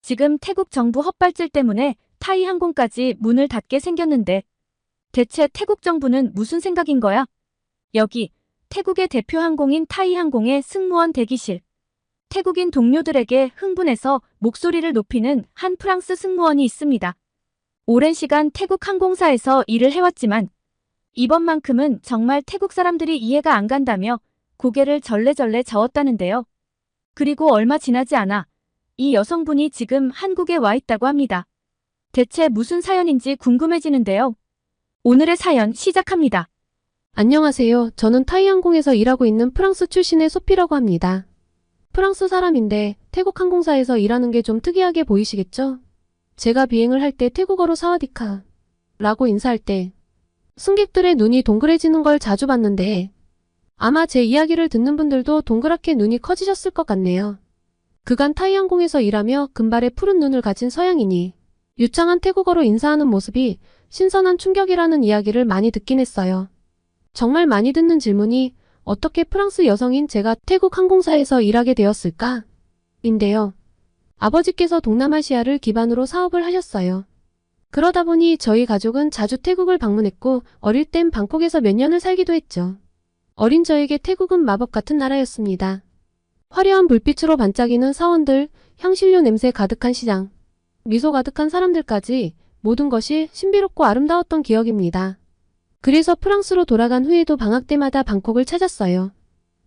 지금 태국 정부 헛발질 때문에 타이 항공까지 문을 닫게 생겼는데 대체 태국 정부는 무슨 생각인 거야? 여기 태국의 대표 항공인 타이 항공의 승무원 대기실. 태국인 동료들에게 흥분해서 목소리를 높이는 한 프랑스 승무원이 있습니다. 오랜 시간 태국 항공사에서 일을 해왔지만 이번만큼은 정말 태국 사람들이 이해가 안 간다며 고개를 절레절레 저었다는데요. 그리고 얼마 지나지 않아 이 여성분이 지금 한국에 와 있다고 합니다. 대체 무슨 사연인지 궁금해지는데요. 오늘의 사연 시작합니다. 안녕하세요. 저는 타이항공에서 일하고 있는 프랑스 출신의 소피라고 합니다. 프랑스 사람인데 태국 항공사에서 일하는 게 좀 특이하게 보이시겠죠? 제가 비행을 할 때 태국어로 사와디카 라고 인사할 때 승객들의 눈이 동그래지는 걸 자주 봤는데 아마 제 이야기를 듣는 분들도 동그랗게 눈이 커지셨을 것 같네요. 그간 타이항공에서 일하며 금발의 푸른 눈을 가진 서양인이 유창한 태국어로 인사하는 모습이 신선한 충격이라는 이야기를 많이 듣긴 했어요. 정말 많이 듣는 질문이 어떻게 프랑스 여성인 제가 태국 항공사에서 일하게 되었을까? 인데요. 아버지께서 동남아시아를 기반으로 사업을 하셨어요. 그러다 보니 저희 가족은 자주 태국을 방문했고 어릴 땐 방콕에서 몇 년을 살기도 했죠. 어린 저에게 태국은 마법 같은 나라였습니다. 화려한 불빛으로 반짝이는 사원들, 향신료 냄새 가득한 시장, 미소 가득한 사람들까지 모든 것이 신비롭고 아름다웠던 기억입니다. 그래서 프랑스로 돌아간 후에도 방학 때마다 방콕을 찾았어요.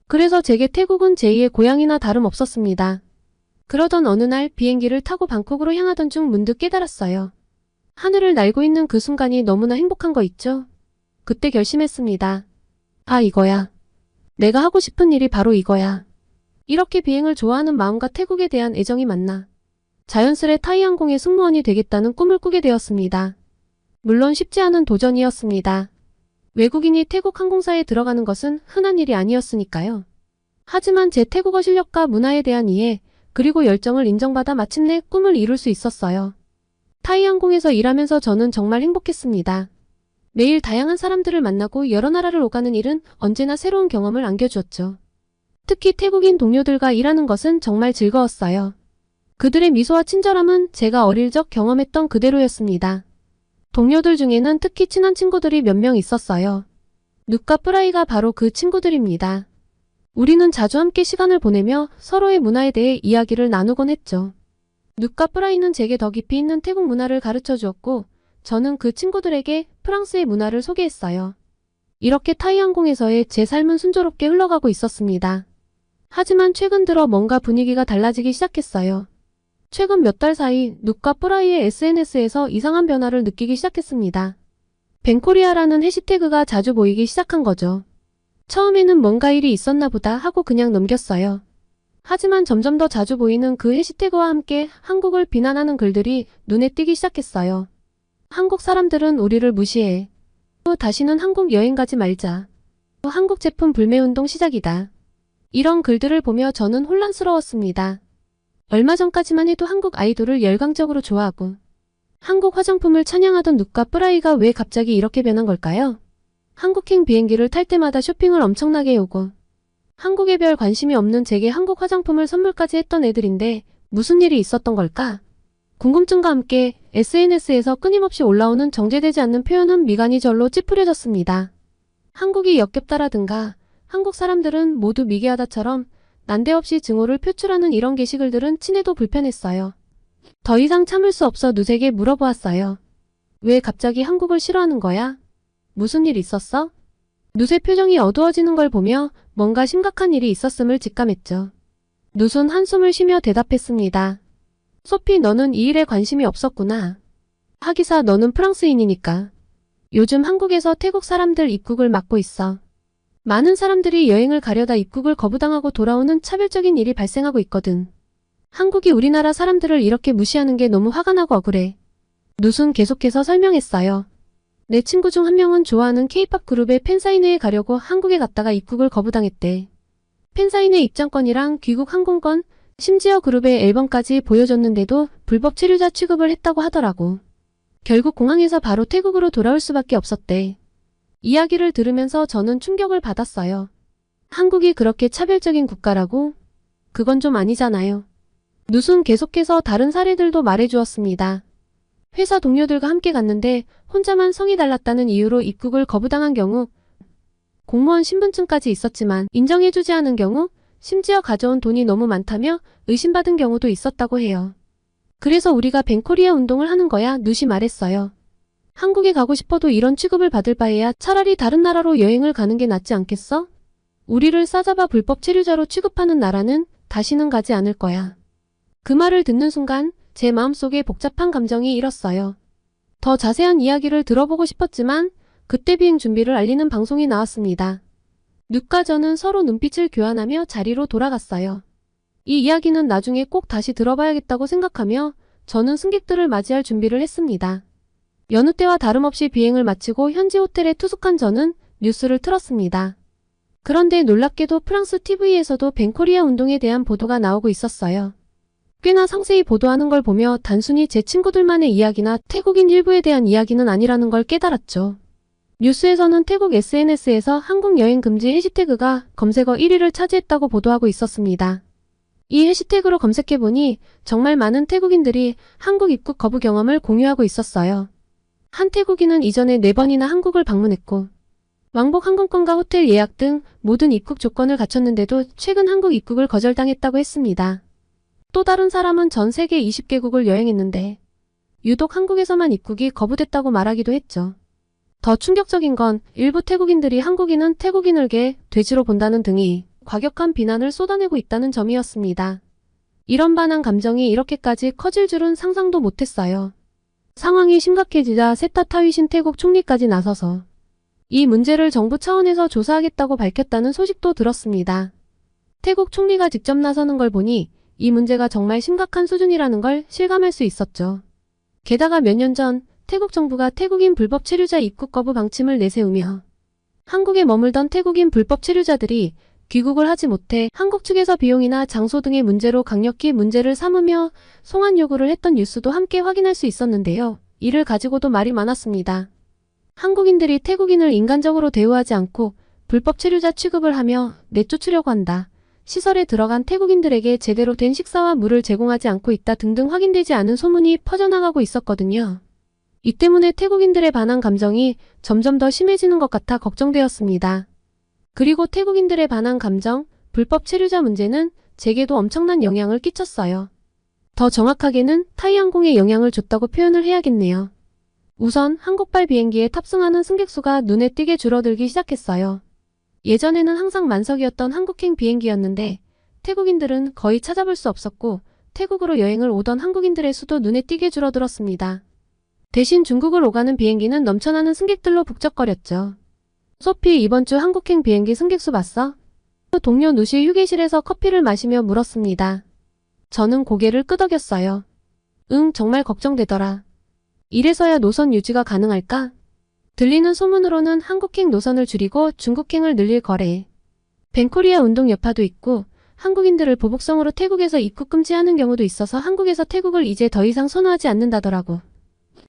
그래서 제게 태국은 제2의 고향이나 다름없었습니다. 그러던 어느 날 비행기를 타고 방콕으로 향하던 중 문득 깨달았어요. 하늘을 날고 있는 그 순간이 너무나 행복한 거 있죠? 그때 결심했습니다. 아, 이거야. 내가 하고 싶은 일이 바로 이거야. 이렇게 비행을 좋아하는 마음과 태국에 대한 애정이 만나 자연스레 타이항공의 승무원이 되겠다는 꿈을 꾸게 되었습니다. 물론 쉽지 않은 도전이었습니다. 외국인이 태국 항공사에 들어가는 것은 흔한 일이 아니었으니까요. 하지만 제 태국어 실력과 문화에 대한 이해, 그리고 열정을 인정받아 마침내 꿈을 이룰 수 있었어요. 타이항공에서 일하면서 저는 정말 행복했습니다. 매일 다양한 사람들을 만나고 여러 나라를 오가는 일은 언제나 새로운 경험을 안겨주었죠. 특히 태국인 동료들과 일하는 것은 정말 즐거웠어요. 그들의 미소와 친절함은 제가 어릴 적 경험했던 그대로였습니다. 동료들 중에는 특히 친한 친구들이 몇 명 있었어요. 눕과 프라이가 바로 그 친구들입니다. 우리는 자주 함께 시간을 보내며 서로의 문화에 대해 이야기를 나누곤 했죠. 눕과 프라이는 제게 더 깊이 있는 태국 문화를 가르쳐 주었고 저는 그 친구들에게 프랑스의 문화를 소개했어요. 이렇게 타이항공에서의 제 삶은 순조롭게 흘러가고 있었습니다. 하지만 최근 들어 뭔가 분위기가 달라지기 시작했어요. 최근 몇 달 사이 눕과 프라이의 SNS에서 이상한 변화를 느끼기 시작했습니다. 벤코리아라는 해시태그가 자주 보이기 시작한 거죠. 처음에는 뭔가 일이 있었나 보다 하고 그냥 넘겼어요. 하지만 점점 더 자주 보이는 그 해시태그와 함께 한국을 비난하는 글들이 눈에 띄기 시작했어요. 한국 사람들은 우리를 무시해. 다시는 한국 여행 가지 말자. 한국 제품 불매운동 시작이다. 이런 글들을 보며 저는 혼란스러웠습니다. 얼마 전까지만 해도 한국 아이돌을 열광적으로 좋아하고 한국 화장품을 찬양하던 눕과 프라이가 왜 갑자기 이렇게 변한 걸까요? 한국행 비행기를 탈 때마다 쇼핑을 엄청나게 해오고 한국에 별 관심이 없는 제게 한국 화장품을 선물까지 했던 애들인데 무슨 일이 있었던 걸까? 궁금증과 함께 SNS에서 끊임없이 올라오는 정제되지 않는 표현은 미간이 절로 찌푸려졌습니다. 한국이 역겹다라든가 한국 사람들은 모두 미개하다처럼 난데없이 증오를 표출하는 이런 게시글들은 친해도 불편했어요. 더 이상 참을 수 없어 누색에 물어보았어요. 왜 갑자기 한국을 싫어하는 거야? 무슨 일 있었어? 누의 표정이 어두워지는 걸 보며 뭔가 심각한 일이 있었음을 직감했죠. 누은 한숨을 쉬며 대답했습니다. 소피, 너는 이 일에 관심이 없었구나. 하기사 너는 프랑스인이니까. 요즘 한국에서 태국 사람들 입국을 막고 있어. 많은 사람들이 여행을 가려다 입국을 거부당하고 돌아오는 차별적인 일이 발생하고 있거든. 한국이 우리나라 사람들을 이렇게 무시하는 게 너무 화가 나고 억울해. 누은 계속해서 설명했어요. 내 친구 중 한 명은 좋아하는 K-팝 그룹의 팬사인회에 가려고 한국에 갔다가 입국을 거부당했대. 팬사인회 입장권이랑 귀국 항공권, 심지어 그룹의 앨범까지 보여줬는데도 불법 체류자 취급을 했다고 하더라고. 결국 공항에서 바로 태국으로 돌아올 수밖에 없었대. 이야기를 들으면서 저는 충격을 받았어요. 한국이 그렇게 차별적인 국가라고? 그건 좀 아니잖아요. 누수는 계속해서 다른 사례들도 말해주었습니다. 회사 동료들과 함께 갔는데 혼자만 성이 달랐다는 이유로 입국을 거부당한 경우, 공무원 신분증까지 있었지만 인정해주지 않은 경우, 심지어 가져온 돈이 너무 많다며 의심받은 경우도 있었다고 해요. 그래서 우리가 벤코리아 운동을 하는 거야, 누시 말했어요. 한국에 가고 싶어도 이런 취급을 받을 바에야 차라리 다른 나라로 여행을 가는 게 낫지 않겠어? 우리를 싸잡아 불법 체류자로 취급하는 나라는 다시는 가지 않을 거야. 그 말을 듣는 순간 제 마음속에 복잡한 감정이 일었어요. 더 자세한 이야기를 들어보고 싶었지만 그때 비행 준비를 알리는 방송이 나왔습니다. 눅과 저는 서로 눈빛을 교환하며 자리로 돌아갔어요. 이 이야기는 나중에 꼭 다시 들어봐야겠다고 생각하며 저는 승객들을 맞이할 준비를 했습니다. 여느 때와 다름없이 비행을 마치고 현지 호텔에 투숙한 저는 뉴스를 틀었습니다. 그런데 놀랍게도 프랑스 TV에서도 벤코리아 운동에 대한 보도가 나오고 있었어요. 꽤나 상세히 보도하는 걸 보며 단순히 제 친구들만의 이야기나 태국인 일부에 대한 이야기는 아니라는 걸 깨달았죠. 뉴스에서는 태국 SNS에서 한국 여행 금지 해시태그가 검색어 1위를 차지했다고 보도하고 있었습니다. 이 해시태그로 검색해보니 정말 많은 태국인들이 한국 입국 거부 경험을 공유하고 있었어요. 한 태국인은 이전에 4번이나 한국을 방문했고 왕복 항공권과 호텔 예약 등 모든 입국 조건을 갖췄는데도 최근 한국 입국을 거절당했다고 했습니다. 또 다른 사람은 전 세계 20개국을 여행했는데 유독 한국에서만 입국이 거부됐다고 말하기도 했죠. 더 충격적인 건 일부 태국인들이 한국인은 태국인을게 돼지로 본다는 등이 과격한 비난을 쏟아내고 있다는 점이었습니다. 이런 반한 감정이 이렇게까지 커질 줄은 상상도 못했어요. 상황이 심각해지자 세타 타위신 태국 총리까지 나서서 이 문제를 정부 차원에서 조사하겠다고 밝혔다는 소식도 들었습니다. 태국 총리가 직접 나서는 걸 보니 이 문제가 정말 심각한 수준이라는 걸 실감할 수 있었죠. 게다가 몇 년 전 태국 정부가 태국인 불법 체류자 입국 거부 방침을 내세우며 한국에 머물던 태국인 불법 체류자들이 귀국을 하지 못해 한국 측에서 비용이나 장소 등의 문제로 강력히 문제를 삼으며 송환 요구를 했던 뉴스도 함께 확인할 수 있었는데요. 이를 가지고도 말이 많았습니다. 한국인들이 태국인을 인간적으로 대우하지 않고 불법 체류자 취급을 하며 내쫓으려고 한다. 시설에 들어간 태국인들에게 제대로 된 식사와 물을 제공하지 않고 있다 등등 확인되지 않은 소문이 퍼져나가고 있었거든요. 이 때문에 태국인들의 반한 감정이 점점 더 심해지는 것 같아 걱정되었습니다. 그리고 태국인들의 반한 감정, 불법 체류자 문제는 제게도 엄청난 영향을 끼쳤어요. 더 정확하게는 타이항공에 영향을 줬다고 표현을 해야겠네요. 우선 한국발 비행기에 탑승하는 승객 수가 눈에 띄게 줄어들기 시작했어요. 예전에는 항상 만석이었던 한국행 비행기였는데 태국인들은 거의 찾아볼 수 없었고 태국으로 여행을 오던 한국인들의 수도 눈에 띄게 줄어들었습니다. 대신 중국을 오가는 비행기는 넘쳐나는 승객들로 북적거렸죠. 소피, 이번 주 한국행 비행기 승객 수 봤어? 동료 누시 휴게실에서 커피를 마시며 물었습니다. 저는 고개를 끄덕였어요. 응, 정말 걱정되더라. 이래서야 노선 유지가 가능할까? 들리는 소문으로는 한국행 노선을 줄이고 중국행을 늘릴 거래. 벤코리아 운동 여파도 있고 한국인들을 보복성으로 태국에서 입국 금지하는 경우도 있어서 한국에서 태국을 이제 더 이상 선호하지 않는다더라고.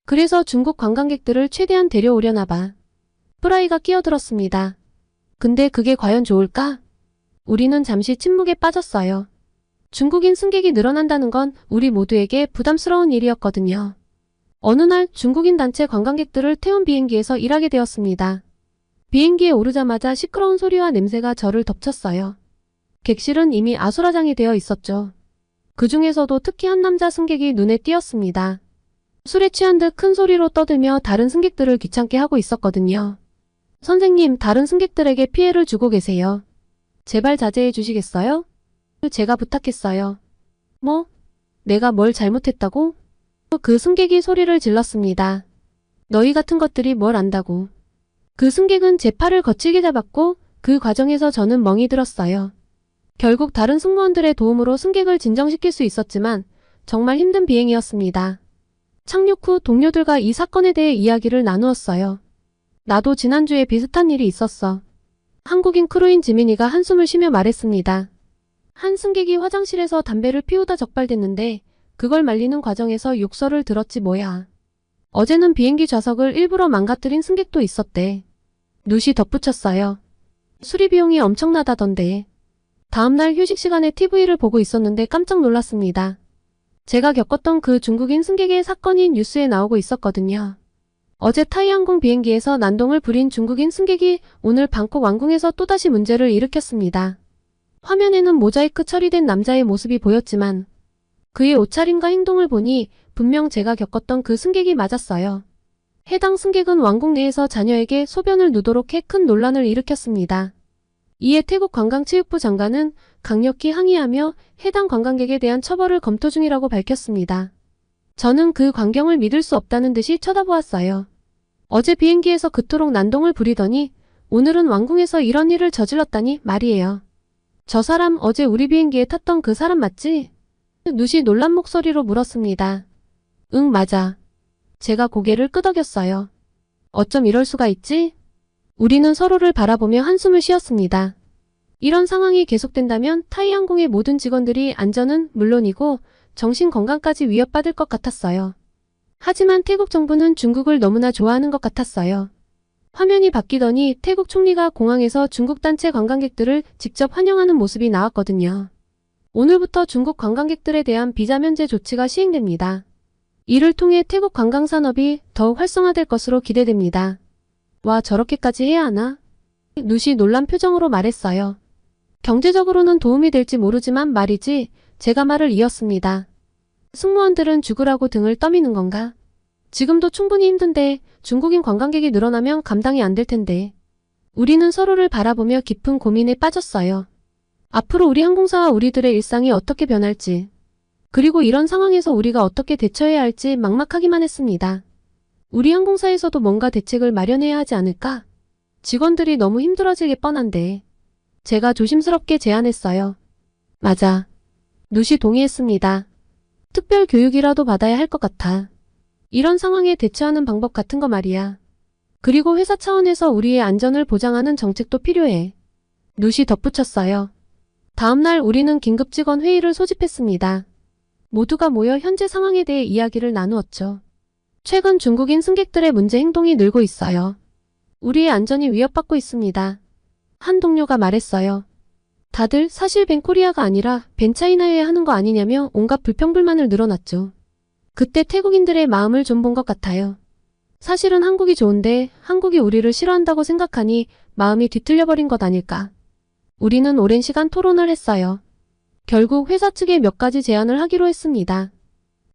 그래서 중국 관광객들을 최대한 데려오려나 봐. 프라이가 끼어들었습니다. 근데 그게 과연 좋을까? 우리는 잠시 침묵에 빠졌어요. 중국인 승객이 늘어난다는 건 우리 모두에게 부담스러운 일이었거든요. 어느 날 중국인 단체 관광객들을 태운 비행기에서 일하게 되었습니다. 비행기에 오르자마자 시끄러운 소리와 냄새가 저를 덮쳤어요. 객실은 이미 아수라장이 되어 있었죠. 그 중에서도 특히 한 남자 승객이 눈에 띄었습니다. 술에 취한 듯 큰 소리로 떠들며 다른 승객들을 귀찮게 하고 있었거든요. 선생님, 다른 승객들에게 피해를 주고 계세요. 제발 자제해 주시겠어요? 제가 부탁했어요. 뭐? 내가 뭘 잘못했다고? 그 승객이 소리를 질렀습니다. 너희 같은 것들이 뭘 안다고. 그 승객은 제 팔을 거칠게 잡았고 그 과정에서 저는 멍이 들었어요. 결국 다른 승무원들의 도움으로 승객을 진정시킬 수 있었지만 정말 힘든 비행이었습니다. 착륙 후 동료들과 이 사건에 대해 이야기를 나누었어요. 나도 지난주에 비슷한 일이 있었어. 한국인 크루인 지민이가 한숨을 쉬며 말했습니다. 한 승객이 화장실에서 담배를 피우다 적발됐는데 그걸 말리는 과정에서 욕설을 들었지 뭐야. 어제는 비행기 좌석을 일부러 망가뜨린 승객도 있었대. 누시 덧붙였어요. 수리 비용이 엄청나다던데. 다음날 휴식 시간에 TV를 보고 있었는데 깜짝 놀랐습니다. 제가 겪었던 그 중국인 승객의 사건이 뉴스에 나오고 있었거든요. 어제 타이항공 비행기에서 난동을 부린 중국인 승객이 오늘 방콕 왕궁에서 또다시 문제를 일으켰습니다. 화면에는 모자이크 처리된 남자의 모습이 보였지만 그의 옷차림과 행동을 보니 분명 제가 겪었던 그 승객이 맞았어요. 해당 승객은 왕궁 내에서 자녀에게 소변을 누도록 해 큰 논란을 일으켰습니다. 이에 태국 관광체육부 장관은 강력히 항의하며 해당 관광객에 대한 처벌을 검토 중이라고 밝혔습니다. 저는 그 광경을 믿을 수 없다는 듯이 쳐다보았어요. 어제 비행기에서 그토록 난동을 부리더니 오늘은 왕궁에서 이런 일을 저질렀다니 말이에요. 저 사람 어제 우리 비행기에 탔던 그 사람 맞지? 누시 놀란 목소리로 물었습니다. 응, 맞아. 제가 고개를 끄덕였어요. 어쩜 이럴 수가 있지? 우리는 서로를 바라보며 한숨을 쉬었습니다. 이런 상황이 계속된다면 타이항공의 모든 직원들이 안전은 물론이고 정신 건강까지 위협받을 것 같았어요. 하지만 태국 정부는 중국을 너무나 좋아하는 것 같았어요. 화면이 바뀌더니 태국 총리가 공항에서 중국 단체 관광객들을 직접 환영하는 모습이 나왔거든요. 오늘부터 중국 관광객들에 대한 비자 면제 조치가 시행됩니다. 이를 통해 태국 관광산업이 더욱 활성화될 것으로 기대됩니다. 와, 저렇게까지 해야 하나? 누시 놀란 표정으로 말했어요. 경제적으로는 도움이 될지 모르지만 말이지. 제가 말을 이었습니다. 승무원들은 죽으라고 등을 떠미는 건가? 지금도 충분히 힘든데 중국인 관광객이 늘어나면 감당이 안 될 텐데. 우리는 서로를 바라보며 깊은 고민에 빠졌어요. 앞으로 우리 항공사와 우리들의 일상이 어떻게 변할지, 그리고 이런 상황에서 우리가 어떻게 대처해야 할지 막막하기만 했습니다. 우리 항공사에서도 뭔가 대책을 마련해야 하지 않을까? 직원들이 너무 힘들어질 게 뻔한데. 제가 조심스럽게 제안했어요. 맞아. 누시 동의했습니다. 특별 교육이라도 받아야 할 것 같아. 이런 상황에 대처하는 방법 같은 거 말이야. 그리고 회사 차원에서 우리의 안전을 보장하는 정책도 필요해. 누시 덧붙였어요. 다음날 우리는 긴급 직원 회의를 소집했습니다. 모두가 모여 현재 상황에 대해 이야기를 나누었죠. 최근 중국인 승객들의 문제 행동이 늘고 있어요. 우리의 안전이 위협받고 있습니다. 한 동료가 말했어요. 다들 사실 벤코리아가 아니라 벤차이나여야 하는 거 아니냐며 온갖 불평불만을 늘어놨죠. 그때 태국인들의 마음을 좀 본 것 같아요. 사실은 한국이 좋은데 한국이 우리를 싫어한다고 생각하니 마음이 뒤틀려버린 것 아닐까. 우리는 오랜 시간 토론을 했어요. 결국 회사 측에 몇 가지 제안을 하기로 했습니다.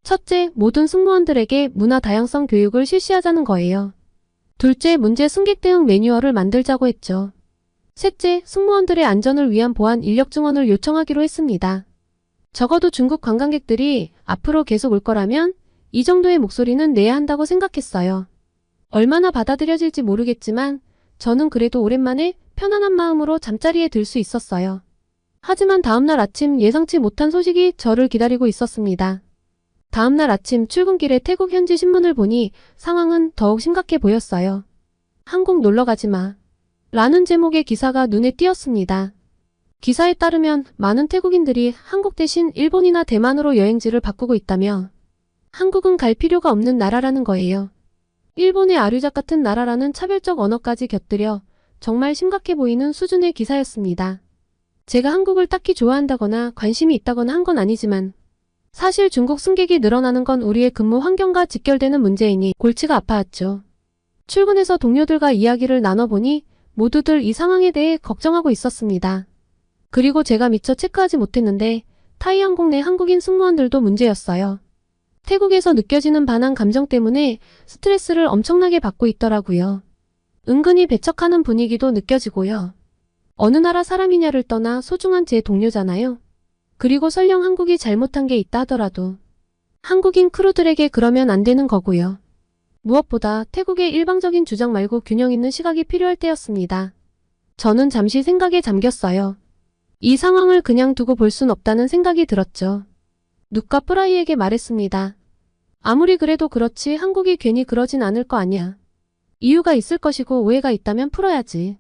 첫째, 모든 승무원들에게 문화 다양성 교육을 실시하자는 거예요. 둘째, 문제 승객 대응 매뉴얼을 만들자고 했죠. 셋째, 승무원들의 안전을 위한 보안 인력 증원을 요청하기로 했습니다. 적어도 중국 관광객들이 앞으로 계속 올 거라면 이 정도의 목소리는 내야 한다고 생각했어요. 얼마나 받아들여질지 모르겠지만 저는 그래도 오랜만에 편안한 마음으로 잠자리에 들 수 있었어요. 하지만 다음날 아침 예상치 못한 소식이 저를 기다리고 있었습니다. 다음날 아침 출근길에 태국 현지 신문을 보니 상황은 더욱 심각해 보였어요. 한국 놀러 가지 마. 라는 제목의 기사가 눈에 띄었습니다. 기사에 따르면 많은 태국인들이 한국 대신 일본이나 대만으로 여행지를 바꾸고 있다며 한국은 갈 필요가 없는 나라라는 거예요. 일본의 아류작 같은 나라라는 차별적 언어까지 곁들여 정말 심각해 보이는 수준의 기사였습니다. 제가 한국을 딱히 좋아한다거나 관심이 있다거나 한 건 아니지만 사실 중국 승객이 늘어나는 건 우리의 근무 환경과 직결되는 문제이니 골치가 아파왔죠. 출근해서 동료들과 이야기를 나눠보니 모두들 이 상황에 대해 걱정하고 있었습니다. 그리고 제가 미처 체크하지 못했는데 타이항공 내 한국인 승무원들도 문제였어요. 태국에서 느껴지는 반한 감정 때문에 스트레스를 엄청나게 받고 있더라고요. 은근히 배척하는 분위기도 느껴지고요. 어느 나라 사람이냐를 떠나 소중한 제 동료잖아요. 그리고 설령 한국이 잘못한 게 있다 하더라도 한국인 크루들에게 그러면 안 되는 거고요. 무엇보다 태국의 일방적인 주장 말고 균형 있는 시각이 필요할 때였습니다. 저는 잠시 생각에 잠겼어요. 이 상황을 그냥 두고 볼 순 없다는 생각이 들었죠. 누카 프라이에게 말했습니다. 아무리 그래도 그렇지 한국이 괜히 그러진 않을 거 아니야. 이유가 있을 것이고 오해가 있다면 풀어야지.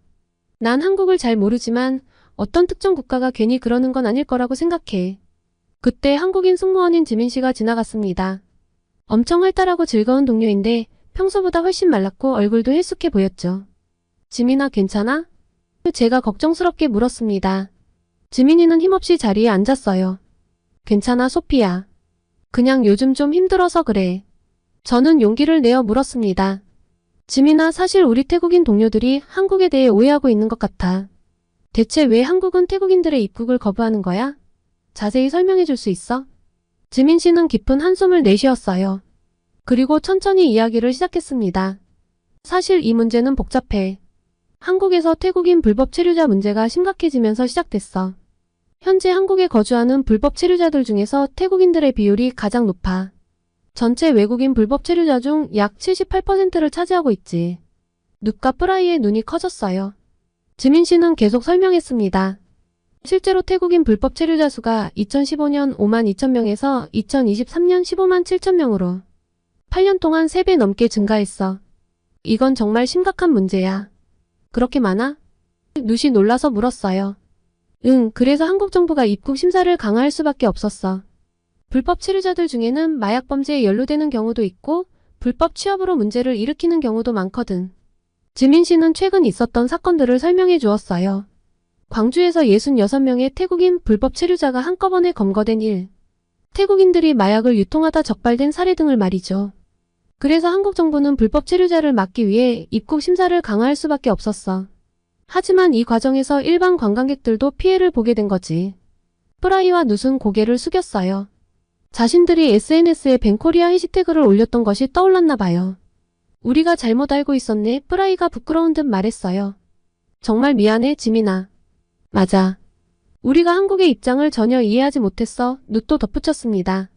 난 한국을 잘 모르지만 어떤 특정 국가가 괜히 그러는 건 아닐 거라고 생각해. 그때 한국인 승무원인 지민 씨가 지나갔습니다. 엄청 활달하고 즐거운 동료인데 평소보다 훨씬 말랐고 얼굴도 헬쑥해 보였죠. 지민아, 괜찮아? 제가 걱정스럽게 물었습니다. 지민이는 힘없이 자리에 앉았어요. 괜찮아, 소피야. 그냥 요즘 좀 힘들어서 그래. 저는 용기를 내어 물었습니다. 지민아, 사실 우리 태국인 동료들이 한국에 대해 오해하고 있는 것 같아. 대체 왜 한국은 태국인들의 입국을 거부하는 거야? 자세히 설명해 줄 수 있어? 지민 씨는 깊은 한숨을 내쉬었어요. 그리고 천천히 이야기를 시작했습니다. 사실 이 문제는 복잡해. 한국에서 태국인 불법 체류자 문제가 심각해지면서 시작됐어. 현재 한국에 거주하는 불법 체류자들 중에서 태국인들의 비율이 가장 높아. 전체 외국인 불법 체류자 중 약 78%를 차지하고 있지. 눕과 프라이의 눈이 커졌어요. 지민 씨는 계속 설명했습니다. 실제로 태국인 불법 체류자 수가 2015년 5만 2천 명에서 2023년 15만 7천 명으로 8년 동안 3배 넘게 증가했어. 이건 정말 심각한 문제야. 그렇게 많아? 누시 놀라서 물었어요. 응, 그래서 한국 정부가 입국 심사를 강화할 수밖에 없었어. 불법 체류자들 중에는 마약 범죄에 연루되는 경우도 있고 불법 취업으로 문제를 일으키는 경우도 많거든. 지민 씨는 최근 있었던 사건들을 설명해 주었어요. 광주에서 66명의 태국인 불법 체류자가 한꺼번에 검거된 일. 태국인들이 마약을 유통하다 적발된 사례 등을 말이죠. 그래서 한국 정부는 불법 체류자를 막기 위해 입국 심사를 강화할 수밖에 없었어. 하지만 이 과정에서 일반 관광객들도 피해를 보게 된 거지. 프라이와 눕은 고개를 숙였어요. 자신들이 SNS에 뱅코리아 해시태그를 올렸던 것이 떠올랐나 봐요. 우리가 잘못 알고 있었네. 프라이가 부끄러운 듯 말했어요. 정말 미안해, 지민아. 맞아. 우리가 한국의 입장을 전혀 이해하지 못했어. 눕도 덧붙였습니다.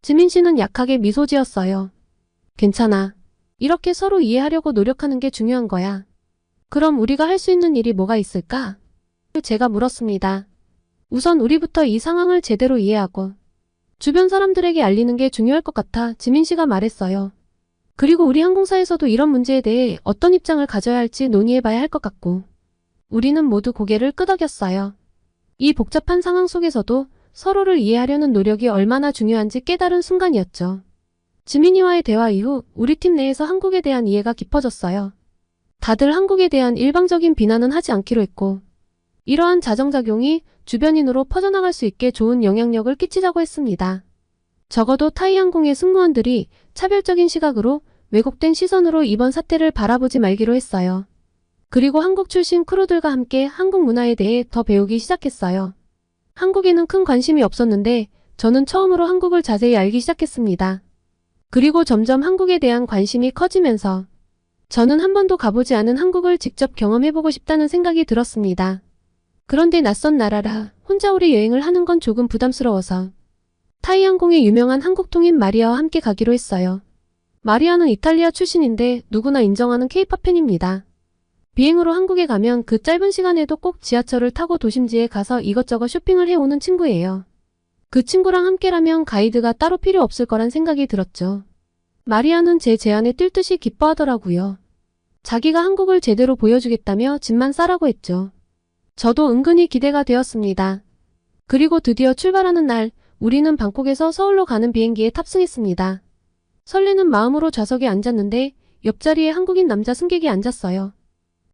지민 씨는 약하게 미소 지었어요. 괜찮아. 이렇게 서로 이해하려고 노력하는 게 중요한 거야. 그럼 우리가 할 수 있는 일이 뭐가 있을까? 제가 물었습니다. 우선 우리부터 이 상황을 제대로 이해하고 주변 사람들에게 알리는 게 중요할 것 같아 지민 씨가 말했어요. 그리고 우리 항공사에서도 이런 문제에 대해 어떤 입장을 가져야 할지 논의해봐야 할 것 같고. 우리는 모두 고개를 끄덕였어요. 이 복잡한 상황 속에서도 서로를 이해하려는 노력이 얼마나 중요한지 깨달은 순간이었죠. 지민이와의 대화 이후 우리 팀 내에서 한국에 대한 이해가 깊어졌어요. 다들 한국에 대한 일방적인 비난은 하지 않기로 했고 이러한 자정작용이 주변인으로 퍼져나갈 수 있게 좋은 영향력을 끼치자고 했습니다. 적어도 타이항공의 승무원들이 차별적인 시각으로 왜곡된 시선으로 이번 사태를 바라보지 말기로 했어요. 그리고 한국 출신 크루들과 함께 한국 문화에 대해 더 배우기 시작했어요. 한국에는 큰 관심이 없었는데 저는 처음으로 한국을 자세히 알기 시작했습니다. 그리고 점점 한국에 대한 관심이 커지면서 저는 한 번도 가보지 않은 한국을 직접 경험해보고 싶다는 생각이 들었습니다. 그런데 낯선 나라라 혼자 오래 여행을 하는 건 조금 부담스러워서 타이항공의 유명한 한국통인 마리아와 함께 가기로 했어요. 마리아는 이탈리아 출신인데 누구나 인정하는 케이팝 팬입니다. 비행으로 한국에 가면 그 짧은 시간에도 꼭 지하철을 타고 도심지에 가서 이것저것 쇼핑을 해오는 친구예요. 그 친구랑 함께라면 가이드가 따로 필요 없을 거란 생각이 들었죠. 마리아는 제 제안에 뛸 듯이 기뻐하더라고요. 자기가 한국을 제대로 보여주겠다며 짐만 싸라고 했죠. 저도 은근히 기대가 되었습니다. 그리고 드디어 출발하는 날 우리는 방콕에서 서울로 가는 비행기에 탑승했습니다. 설레는 마음으로 좌석에 앉았는데 옆자리에 한국인 남자 승객이 앉았어요.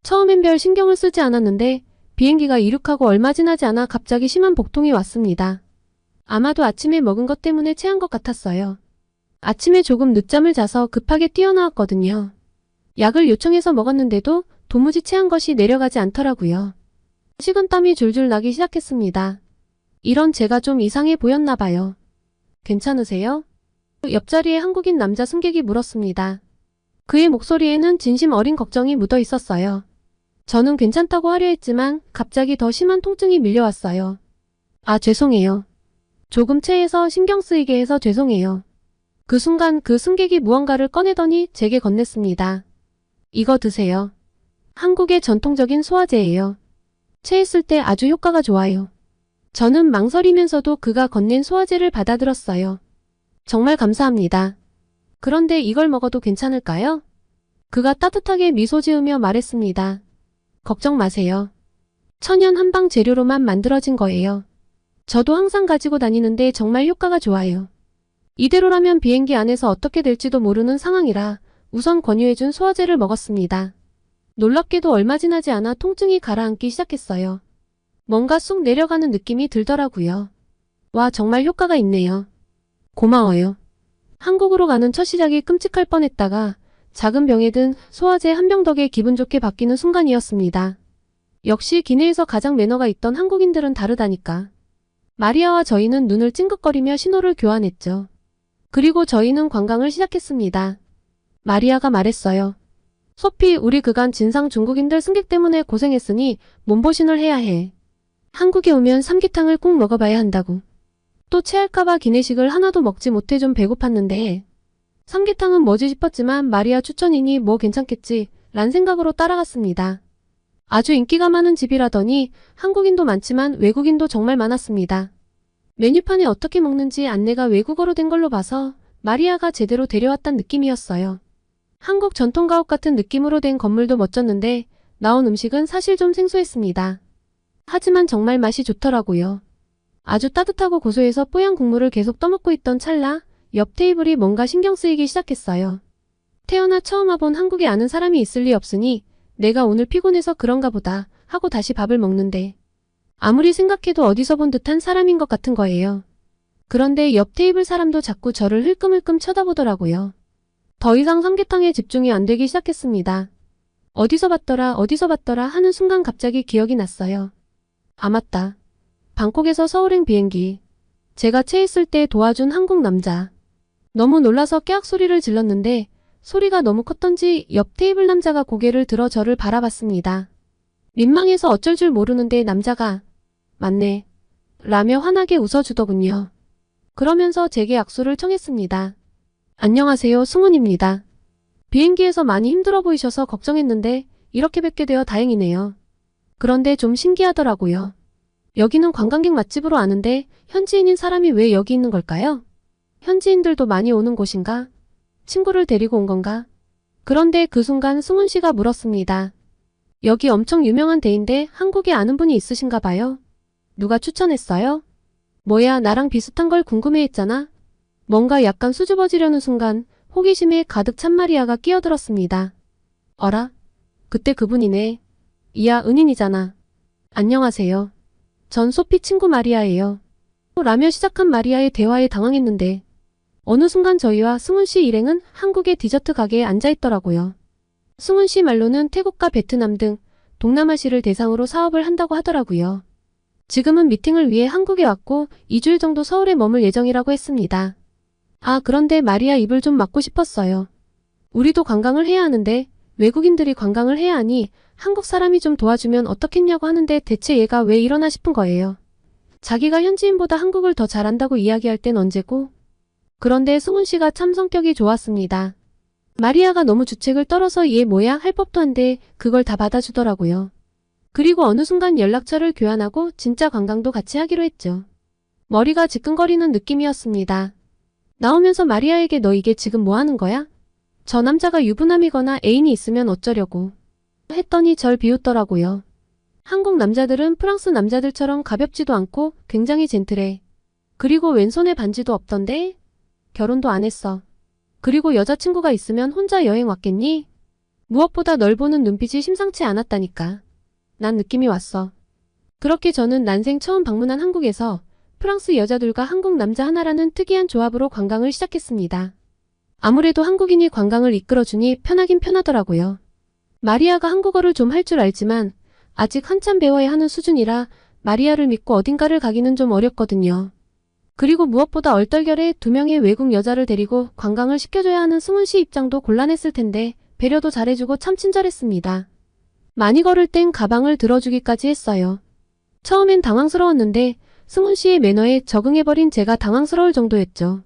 처음엔 별 신경을 쓰지 않았는데 비행기가 이륙하고 얼마 지나지 않아 갑자기 심한 복통이 왔습니다. 아마도 아침에 먹은 것 때문에 체한 것 같았어요. 아침에 조금 늦잠을 자서 급하게 뛰어나왔거든요. 약을 요청해서 먹었는데도 도무지 체한 것이 내려가지 않더라고요. 식은땀이 줄줄 나기 시작했습니다. 이런 제가 좀 이상해 보였나 봐요. 괜찮으세요? 옆자리에 한국인 남자 승객이 물었습니다. 그의 목소리에는 진심 어린 걱정이 묻어 있었어요. 저는 괜찮다고 하려 했지만 갑자기 더 심한 통증이 밀려왔어요. 아, 죄송해요. 조금 체해서 신경 쓰이게 해서 죄송해요. 그 순간 그 승객이 무언가를 꺼내더니 제게 건넸습니다. 이거 드세요. 한국의 전통적인 소화제예요. 체했을 때 아주 효과가 좋아요. 저는 망설이면서도 그가 건넨 소화제를 받아들었어요. 정말 감사합니다. 그런데 이걸 먹어도 괜찮을까요? 그가 따뜻하게 미소 지으며 말했습니다. 걱정 마세요. 천연 한방 재료로만 만들어진 거예요. 저도 항상 가지고 다니는데 정말 효과가 좋아요. 이대로라면 비행기 안에서 어떻게 될지도 모르는 상황이라 우선 권유해준 소화제를 먹었습니다. 놀랍게도 얼마 지나지 않아 통증이 가라앉기 시작했어요. 뭔가 쑥 내려가는 느낌이 들더라고요. 와, 정말 효과가 있네요. 고마워요. 한국으로 가는 첫 시작이 끔찍할 뻔했다가 작은 병에 든 소화제 한 병 덕에 기분 좋게 바뀌는 순간이었습니다. 역시 기내에서 가장 매너가 있던 한국인들은 다르다니까. 마리아와 저희는 눈을 찡긋거리며 신호를 교환했죠. 그리고 저희는 관광을 시작했습니다. 마리아가 말했어요. 소피, 우리 그간 진상 중국인들 승객 때문에 고생했으니 몸보신을 해야 해. 한국에 오면 삼계탕을 꼭 먹어봐야 한다고. 또 체할까봐 기내식을 하나도 먹지 못해 좀 배고팠는데 삼계탕은 뭐지 싶었지만 마리아 추천이니 뭐 괜찮겠지 란 생각으로 따라갔습니다. 아주 인기가 많은 집이라더니 한국인도 많지만 외국인도 정말 많았습니다. 메뉴판에 어떻게 먹는지 안내가 외국어로 된 걸로 봐서 마리아가 제대로 데려왔단 느낌이었어요. 한국 전통가옥 같은 느낌으로 된 건물도 멋졌는데 나온 음식은 사실 좀 생소했습니다. 하지만 정말 맛이 좋더라고요. 아주 따뜻하고 고소해서 뽀얀 국물을 계속 떠먹고 있던 찰나 옆 테이블이 뭔가 신경 쓰이기 시작했어요. 태어나 처음 와본 한국에 아는 사람이 있을 리 없으니 내가 오늘 피곤해서 그런가 보다 하고 다시 밥을 먹는데 아무리 생각해도 어디서 본 듯한 사람인 것 같은 거예요. 그런데 옆 테이블 사람도 자꾸 저를 흘끔흘끔 쳐다보더라고요. 더 이상 삼계탕에 집중이 안 되기 시작했습니다. 어디서 봤더라 하는 순간 갑자기 기억이 났어요. 아 맞다. 방콕에서 서울행 비행기. 제가 체했을 때 도와준 한국 남자. 너무 놀라서 깨악 소리를 질렀는데 소리가 너무 컸던지 옆 테이블 남자가 고개를 들어 저를 바라봤습니다. 민망해서 어쩔 줄 모르는데 남자가 맞네 라며 환하게 웃어주더군요. 그러면서 제게 약수를 청했습니다. 안녕하세요, 승훈입니다. 비행기에서 많이 힘들어 보이셔서 걱정했는데 이렇게 뵙게 되어 다행이네요. 그런데 좀 신기하더라고요. 여기는 관광객 맛집으로 아는데 현지인인 사람이 왜 여기 있는 걸까요? 현지인들도 많이 오는 곳인가? 친구를 데리고 온 건가? 그런데 그 순간 승훈 씨가 물었습니다. 여기 엄청 유명한 데인데 한국에 아는 분이 있으신가 봐요? 누가 추천했어요? 뭐야, 나랑 비슷한 걸 궁금해했잖아. 뭔가 약간 수줍어지려는 순간 호기심에 가득 찬 마리아가 끼어들었습니다. 어라? 그때 그분이네. 이야, 은인이잖아. 안녕하세요. 전 소피 친구 마리아예요. 라며 시작한 마리아의 대화에 당황했는데 어느 순간 저희와 승훈 씨 일행은 한국의 디저트 가게에 앉아있더라고요. 승훈 씨 말로는 태국과 베트남 등 동남아시를 대상으로 사업을 한다고 하더라고요. 지금은 미팅을 위해 한국에 왔고 2주일 정도 서울에 머물 예정이라고 했습니다. 아, 그런데 마리아 입을 좀 막고 싶었어요. 우리도 관광을 해야 하는데 외국인들이 관광을 해야 하니 한국 사람이 좀 도와주면 어떻겠냐고 하는데 대체 얘가 왜 이러나 싶은 거예요. 자기가 현지인보다 한국을 더 잘한다고 이야기할 땐 언제고? 그런데 승훈 씨가 참 성격이 좋았습니다. 마리아가 너무 주책을 떨어서 얘 뭐야 할 법도 한데 그걸 다 받아주더라고요. 그리고 어느 순간 연락처를 교환하고 진짜 관광도 같이 하기로 했죠. 머리가 지끈거리는 느낌이었습니다. 나오면서 마리아에게 너 이게 지금 뭐 하는 거야? 저 남자가 유부남이거나 애인이 있으면 어쩌려고 했더니 절 비웃더라고요. 한국 남자들은 프랑스 남자들처럼 가볍지도 않고 굉장히 젠틀해. 그리고 왼손에 반지도 없던데? 결혼도 안 했어. 그리고 여자친구가 있으면 혼자 여행 왔겠니? 무엇보다 널 보는 눈빛이 심상치 않았다니까. 난 느낌이 왔어. 그렇게 저는 난생 처음 방문한 한국에서 프랑스 여자들과 한국 남자 하나라는 특이한 조합으로 관광을 시작했습니다. 아무래도 한국인이 관광을 이끌어주니 편하긴 편하더라고요. 마리아가 한국어를 좀 할 줄 알지만 아직 한참 배워야 하는 수준이라 마리아를 믿고 어딘가를 가기는 좀 어렵거든요. 그리고 무엇보다 얼떨결에 2명의 외국 여자를 데리고 관광을 시켜줘야 하는 승훈 씨 입장도 곤란했을 텐데 배려도 잘해주고 참 친절했습니다. 많이 걸을 땐 가방을 들어주기까지 했어요. 처음엔 당황스러웠는데 승훈 씨의 매너에 적응해버린 제가 당황스러울 정도였죠.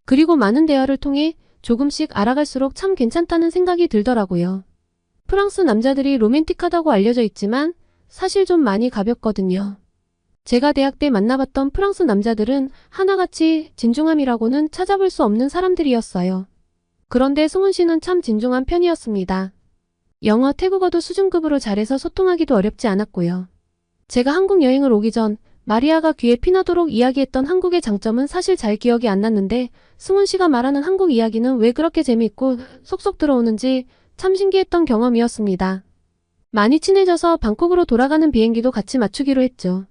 그리고 많은 대화를 통해 조금씩 알아갈수록 참 괜찮다는 생각이 들더라고요. 프랑스 남자들이 로맨틱하다고 알려져 있지만 사실 좀 많이 가볍거든요. 제가 대학 때 만나봤던 프랑스 남자들은 하나같이 진중함이라고는 찾아볼 수 없는 사람들이었어요. 그런데 승훈 씨는 참 진중한 편이었습니다. 영어, 태국어도 수준급으로 잘해서 소통하기도 어렵지 않았고요. 제가 한국 여행을 오기 전 마리아가 귀에 피나도록 이야기했던 한국의 장점은 사실 잘 기억이 안 났는데 승훈 씨가 말하는 한국 이야기는 왜 그렇게 재미있고 속속 들어오는지 참 신기했던 경험이었습니다. 많이 친해져서 방콕으로 돌아가는 비행기도 같이 맞추기로 했죠.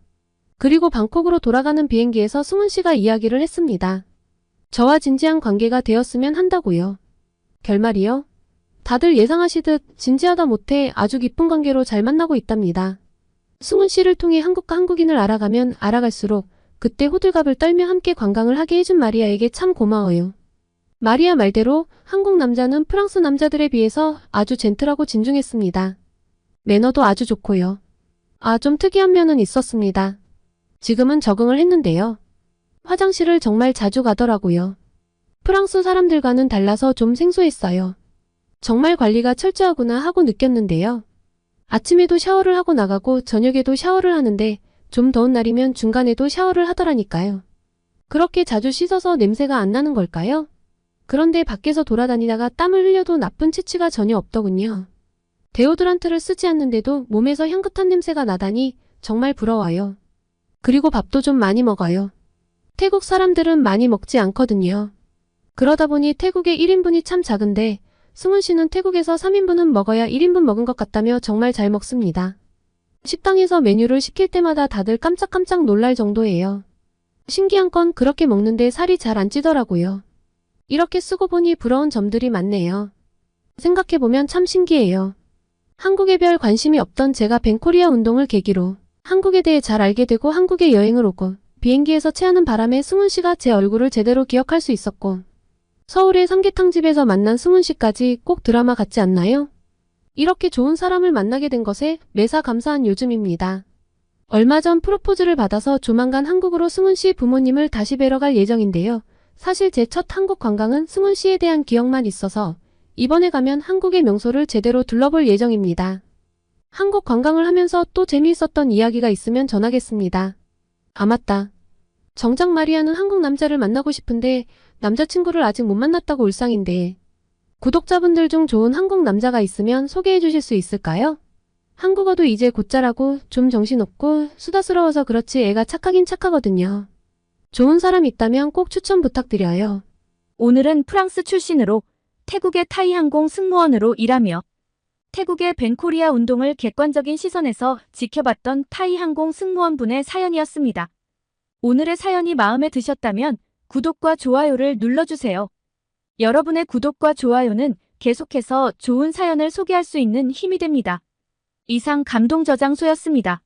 그리고 방콕으로 돌아가는 비행기에서 승훈 씨가 이야기를 했습니다. 저와 진지한 관계가 되었으면 한다고요. 결말이요? 다들 예상하시듯 진지하다 못해 아주 깊은 관계로 잘 만나고 있답니다. 승훈 씨를 통해 한국과 한국인을 알아가면 알아갈수록 그때 호들갑을 떨며 함께 관광을 하게 해준 마리아에게 참 고마워요. 마리아 말대로 한국 남자는 프랑스 남자들에 비해서 아주 젠틀하고 진중했습니다. 매너도 아주 좋고요. 좀 특이한 면은 있었습니다. 지금은 적응을 했는데요. 화장실을 정말 자주 가더라고요. 프랑스 사람들과는 달라서 좀 생소했어요. 정말 관리가 철저하구나 하고 느꼈는데요. 아침에도 샤워를 하고 나가고 저녁에도 샤워를 하는데 좀 더운 날이면 중간에도 샤워를 하더라니까요. 그렇게 자주 씻어서 냄새가 안 나는 걸까요? 그런데 밖에서 돌아다니다가 땀을 흘려도 나쁜 치치가 전혀 없더군요. 데오드란트를 쓰지 않는데도 몸에서 향긋한 냄새가 나다니 정말 부러워요. 그리고 밥도 좀 많이 먹어요. 태국 사람들은 많이 먹지 않거든요. 그러다 보니 태국의 1인분이 참 작은데 승훈 씨는 태국에서 3인분은 먹어야 1인분 먹은 것 같다며 정말 잘 먹습니다. 식당에서 메뉴를 시킬 때마다 다들 깜짝깜짝 놀랄 정도예요. 신기한 건 그렇게 먹는데 살이 잘 안 찌더라고요. 이렇게 쓰고 보니 부러운 점들이 많네요. 생각해보면 참 신기해요. 한국에 별 관심이 없던 제가 벤코리아 운동을 계기로 한국에 대해 잘 알게 되고 한국에 여행을 오고 비행기에서 체하는 바람에 승훈 씨가 제 얼굴을 제대로 기억할 수 있었고 서울의 삼계탕집에서 만난 승훈 씨까지 꼭 드라마 같지 않나요? 이렇게 좋은 사람을 만나게 된 것에 매사 감사한 요즘입니다. 얼마 전 프로포즈를 받아서 조만간 한국으로 승훈 씨 부모님을 다시 뵈러 갈 예정인데요. 사실 제 첫 한국 관광은 승훈 씨에 대한 기억만 있어서 이번에 가면 한국의 명소를 제대로 둘러볼 예정입니다. 한국 관광을 하면서 또 재미있었던 이야기가 있으면 전하겠습니다. 맞다. 정작 마리아는 한국 남자를 만나고 싶은데 남자친구를 아직 못 만났다고 울상인데 구독자분들 중 좋은 한국 남자가 있으면 소개해 주실 수 있을까요? 한국어도 이제 곧잘하고 좀 정신없고 수다스러워서 그렇지 애가 착하긴 착하거든요. 좋은 사람 있다면 꼭 추천 부탁드려요. 오늘은 프랑스 출신으로 태국의 타이항공 승무원으로 일하며 태국의 벤코리아 운동을 객관적인 시선에서 지켜봤던 타이항공 승무원분의 사연이었습니다. 오늘의 사연이 마음에 드셨다면 구독과 좋아요를 눌러주세요. 여러분의 구독과 좋아요는 계속해서 좋은 사연을 소개할 수 있는 힘이 됩니다. 이상 감동저장소였습니다.